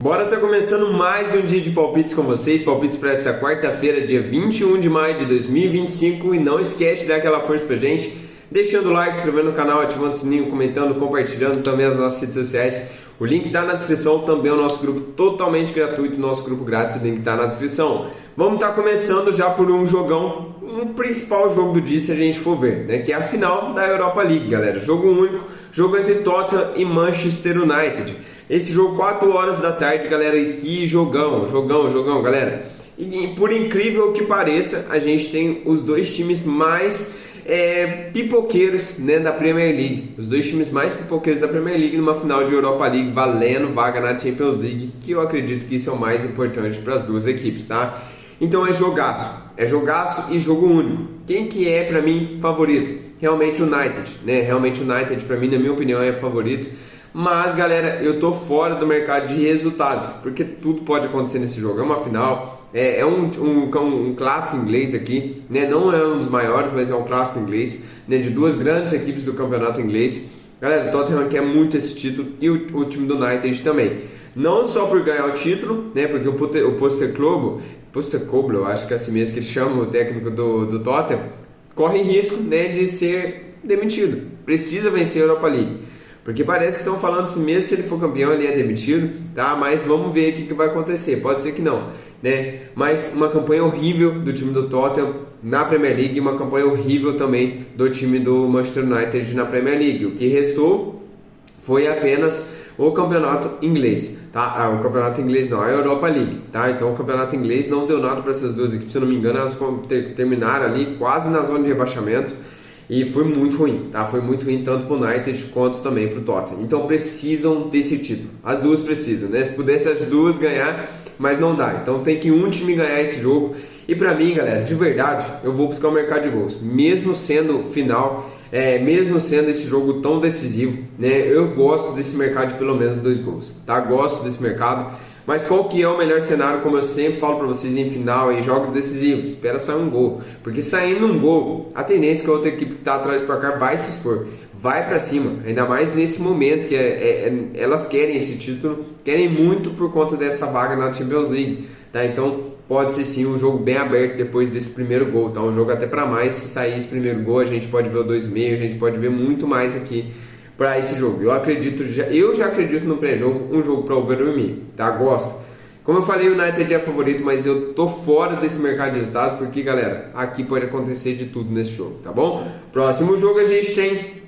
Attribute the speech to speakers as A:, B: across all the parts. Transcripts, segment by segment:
A: Bora, tá começando mais um dia de palpites com vocês, palpites para essa quarta-feira, dia 21 de maio de 2025, e não esquece de dar aquela força pra gente, deixando o like, se inscrevendo no canal, ativando o sininho, comentando, compartilhando também as nossas redes sociais. O link tá na descrição, também o nosso grupo totalmente gratuito, nosso grupo grátis, o link tá na descrição. Vamos estar começando já por um jogão, um principal jogo do dia se a gente for ver, né? Que é a final da Europa League, galera. Jogo único, jogo entre Tottenham e Manchester United. Esse jogo 4 horas da tarde, galera, e que jogão, galera. E por incrível que pareça, a gente tem os dois times mais pipoqueiros, né, da Premier League. Os dois times mais pipoqueiros da Premier League numa final de Europa League, valendo vaga na Champions League, que eu acredito que isso é o mais importante para as duas equipes, tá? Então é jogaço e jogo único. Quem que é para mim favorito? Realmente o United, né? Realmente o United para mim, na minha opinião, é favorito. Mas, galera, eu tô fora do mercado de resultados, porque tudo pode acontecer nesse jogo. É uma final, é um clássico inglês aqui, né? Não é um dos maiores, mas é um clássico inglês, né? De duas grandes equipes do campeonato inglês. Galera, o Tottenham quer muito esse título e o time do United também. Não só por ganhar o título, né? Porque o Postecoglou, eu acho que é assim mesmo que ele chama o técnico do Tottenham, corre risco, né, de ser demitido. Precisa vencer a Europa League. Porque parece que estão falando assim, mesmo se ele for campeão ele é demitido, tá? Mas vamos ver o que vai acontecer, pode ser que não, né? Mas uma campanha horrível do time do Tottenham na Premier League e uma campanha horrível também do time do Manchester United na Premier League. O que restou foi apenas o campeonato inglês, tá? O campeonato inglês não, a Europa League, tá? Então o campeonato inglês não deu nada para essas duas equipes, se eu não me engano elas terminaram ali quase na zona de rebaixamento. E foi muito ruim, tá? Foi muito ruim tanto para o United quanto também para o Tottenham. Então precisam desse título. As duas precisam, né? Se pudesse as duas ganhar, mas não dá. Então tem que um time ganhar esse jogo. E para mim, galera, de verdade, eu vou buscar o mercado de gols. Mesmo sendo final, mesmo sendo esse jogo tão decisivo, né? Eu gosto desse mercado de pelo menos 2 gols, tá? Gosto desse mercado. Mas qual que é o melhor cenário, como eu sempre falo para vocês em final, em jogos decisivos? Espera sair um gol, porque saindo um gol, a tendência é que a outra equipe que está atrás do placar vai se expor, vai para cima, ainda mais nesse momento que elas querem esse título, querem muito por conta dessa vaga na Champions League, tá? Então pode ser sim um jogo bem aberto depois desse primeiro gol, tá? Um jogo até para mais, se sair esse primeiro gol a gente pode ver o 2,5, a gente pode ver muito mais aqui para esse jogo. Eu já acredito no pré-jogo, um jogo para over 1,5, tá? Gosto. Como eu falei, o United é favorito, mas eu tô fora desse mercado de resultados, porque, galera, aqui pode acontecer de tudo nesse jogo, tá bom? Próximo jogo a gente tem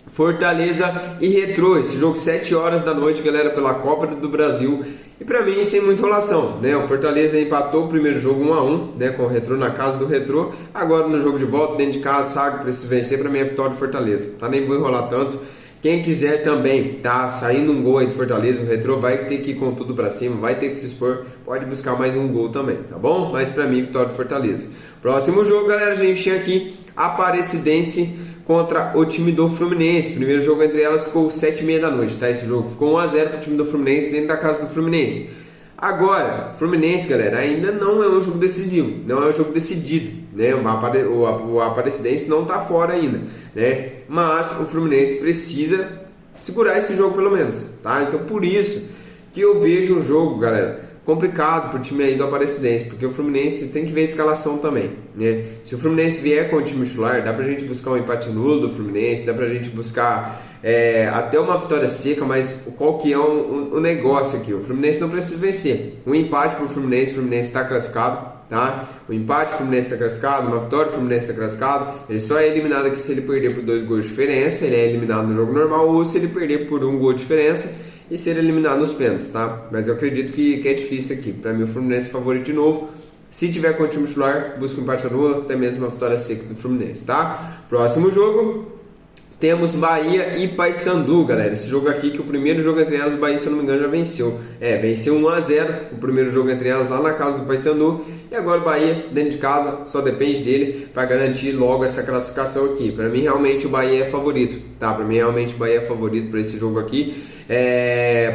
A: Fortaleza e Retrô, esse jogo 7 horas da noite, galera, pela Copa do Brasil. E pra mim, sem muita enrolação, né? O Fortaleza empatou o primeiro jogo 1-1, né? Com o Retrô na casa do Retrô. Agora no jogo de volta, dentro de casa, sabe, precisa vencer. Pra mim é vitória do Fortaleza, tá? Nem vou enrolar tanto. Quem quiser também, tá saindo um gol aí do Fortaleza, o Retrô vai ter que ir com tudo pra cima, vai ter que se expor, pode buscar mais um gol também, tá bom? Mas pra mim, vitória do Fortaleza. Próximo jogo, galera, a gente tinha aqui Aparecidense contra o time do Fluminense. Primeiro jogo entre elas ficou 7h30 da noite, tá? Esse jogo ficou 1-0 pro time do Fluminense dentro da casa do Fluminense. Agora, Fluminense, galera, ainda não é um jogo decisivo, não é um jogo decidido, né? O Aparecidense não tá fora ainda, né? Mas o Fluminense precisa segurar esse jogo pelo menos, tá? Então por isso que eu vejo um jogo, galera, complicado pro time aí do Aparecidense, porque o Fluminense tem que ver a escalação também, né? Se o Fluminense vier com o time titular, dá pra gente buscar um empate nulo do Fluminense, dá pra gente buscar até uma vitória seca, mas qual que é o negócio aqui? O Fluminense não precisa vencer. Um empate pro Fluminense, o Fluminense está classificado, tá? O empate, o Fluminense está classificado, uma vitória, o Fluminense está classificado. Ele só é eliminado aqui se ele perder por 2 gols de diferença, ele é eliminado no jogo normal, ou se ele perder por 1 gol de diferença e ser eliminado nos pênaltis, tá? Mas eu acredito que é difícil aqui. Para mim o Fluminense é favorito de novo. Se tiver com o time titular, busca um empate nulo, até mesmo uma vitória seca do Fluminense, tá? Próximo jogo, temos Bahia e Paysandu, galera. Esse jogo aqui, que o primeiro jogo entre elas, o Bahia, se eu não me engano, já venceu. Venceu 1-0 o primeiro jogo entre elas lá na casa do Paysandu. E agora o Bahia, dentro de casa, só depende dele para garantir logo essa classificação aqui. Para mim, realmente, o Bahia é favorito, tá? Para mim, realmente, o Bahia é favorito para esse jogo aqui.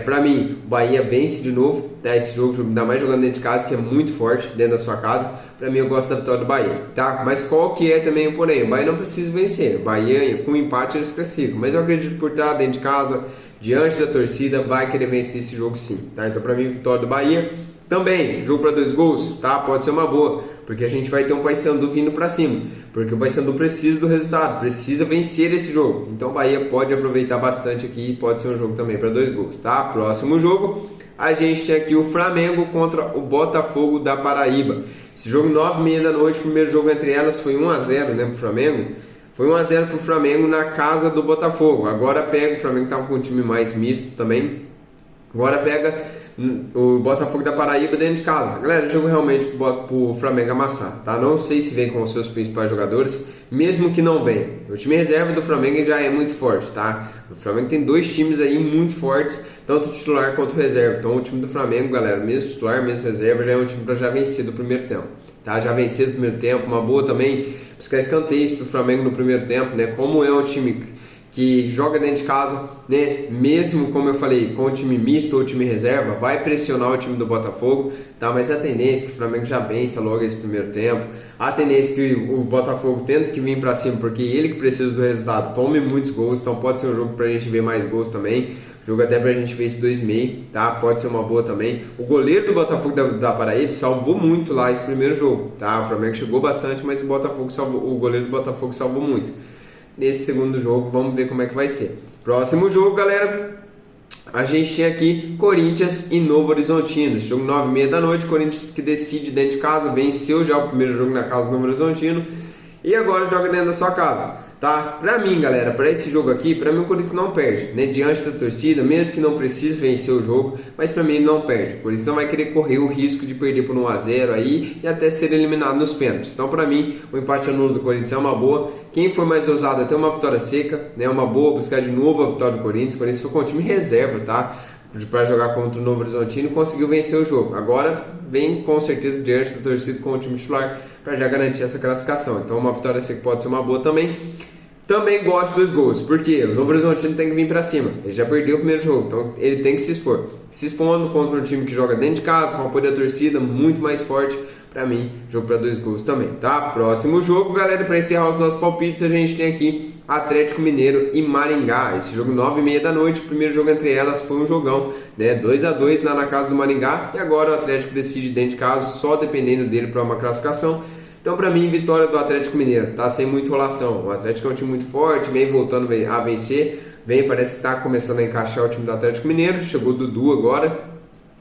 A: Para mim, o Bahia vence de novo, tá? Esse jogo, ainda mais jogando dentro de casa, que é muito forte dentro da sua casa. Para mim, eu gosto da vitória do Bahia, tá? Mas qual que é também o porém? O Bahia não precisa vencer. O Bahia, com empate, eles classificam. Mas eu acredito por estar dentro de casa, diante da torcida, vai querer vencer esse jogo sim, tá? Então, para mim, vitória do Bahia. Também, jogo para 2 gols, tá? Pode ser uma boa, porque a gente vai ter um Paysandu vindo para cima, porque o Paysandu precisa do resultado, precisa vencer esse jogo. Então, o Bahia pode aproveitar bastante aqui, pode ser um jogo também para 2 gols, tá? Próximo jogo, a gente tem aqui o Flamengo contra o Botafogo da Paraíba. Esse jogo 9h30 da noite, o primeiro jogo entre elas foi 1-0, né, pro Flamengo. Foi 1-0 pro Flamengo na casa do Botafogo. Agora pega, o Flamengo tava com um time mais misto também. Agora pega o Botafogo da Paraíba dentro de casa. Galera, jogo realmente pro Flamengo amassar, tá? Não sei se vem com os seus principais jogadores, mesmo que não venha. O time reserva do Flamengo já é muito forte, tá? O Flamengo tem 2 times aí muito fortes, tanto o titular quanto o reserva. Então o time do Flamengo, galera, mesmo titular, mesmo reserva, já é um time para já vencer do primeiro tempo, tá? Já vencer do primeiro tempo, uma boa também buscar escanteios pro Flamengo no primeiro tempo, né? Como é um time que joga dentro de casa, né? Mesmo, como eu falei, com o time misto ou time reserva, vai pressionar o time do Botafogo, tá? Mas a tendência é que o Flamengo já vença logo esse primeiro tempo. A tendência é que o Botafogo tenta que vir para cima, porque ele que precisa do resultado, tome muitos gols, então pode ser um jogo pra gente ver mais gols também. Jogo até pra gente ver esse 2,5, tá? Pode ser uma boa também. O goleiro do Botafogo da Paraíba salvou muito lá esse primeiro jogo, tá? O Flamengo chegou bastante, mas o goleiro do Botafogo salvou muito. Nesse segundo jogo, vamos ver como é que vai ser. Próximo jogo, galera, a gente tem aqui Corinthians e Novo Horizontino. Esse jogo 9h30 da noite, Corinthians que decide dentro de casa, venceu já o primeiro jogo na casa do Novo Horizontino e agora joga dentro da sua casa, tá? Pra mim, galera, pra esse jogo aqui, pra mim o Corinthians não perde, né? Diante da torcida, mesmo que não precise vencer o jogo, mas pra mim ele não perde. O Corinthians não vai querer correr o risco de perder por 1-0 aí e até ser eliminado nos pênaltis. Então, pra mim, o empate anulo do Corinthians é uma boa. Quem for mais ousado até uma vitória seca, né? Uma boa, buscar de novo a vitória do Corinthians. O Corinthians foi com o time reserva, tá? Para jogar contra o Novo Horizontino e conseguiu vencer o jogo. Agora vem com certeza diante da torcida com o time titular para já garantir essa classificação. Então uma vitória seca pode ser uma boa também. Também gosto dos gols, porque o Novo Horizontino tem que vir para cima. Ele já perdeu o primeiro jogo, então ele tem que se expor. Se expondo contra um time que joga dentro de casa, com o apoio da torcida muito mais forte. Pra mim, jogo para 2 gols também, tá? Próximo jogo, galera, para encerrar os nossos palpites, a gente tem aqui Atlético Mineiro e Maringá. Esse jogo 9h30 da noite, o primeiro jogo entre elas foi um jogão, né? 2-2 lá na casa do Maringá, e agora o Atlético decide dentro de casa, só dependendo dele para uma classificação. Então, pra mim, vitória do Atlético Mineiro, tá? Sem muita enrolação. O Atlético é um time muito forte, vem voltando a vencer, parece que tá começando a encaixar o time do Atlético Mineiro, chegou o Dudu agora.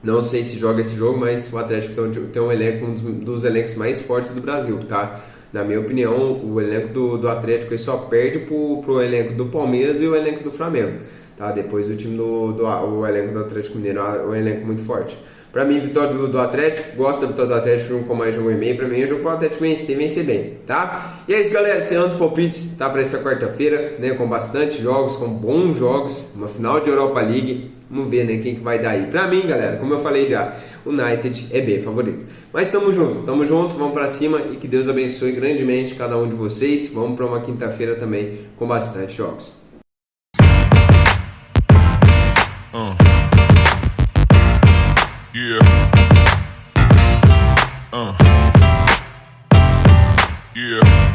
A: Não sei se joga esse jogo, mas o Atlético tem um elenco, um dos elencos mais fortes do Brasil, tá? Na minha opinião, o elenco do Atlético ele só perde pro elenco do Palmeiras e o elenco do Flamengo, tá? Depois o time o elenco do Atlético Mineiro é um elenco muito forte. Pra mim, vitória do Atlético, gosto da vitória do Atlético, jogo com mais de 1,5. Pra mim, é jogo para o Atlético vencer bem, tá? E é isso, galera, encerrando os palpites, tá? Pra essa quarta-feira, né? Com bastante jogos, com bons jogos, uma final de Europa League. Vamos ver, né? Quem que vai dar aí. Pra mim, galera, como eu falei já, o United é bem favorito. Mas tamo junto, vamos pra cima e que Deus abençoe grandemente cada um de vocês. Vamos pra uma quinta-feira também com bastante jogos.
B: Yeah. Yeah.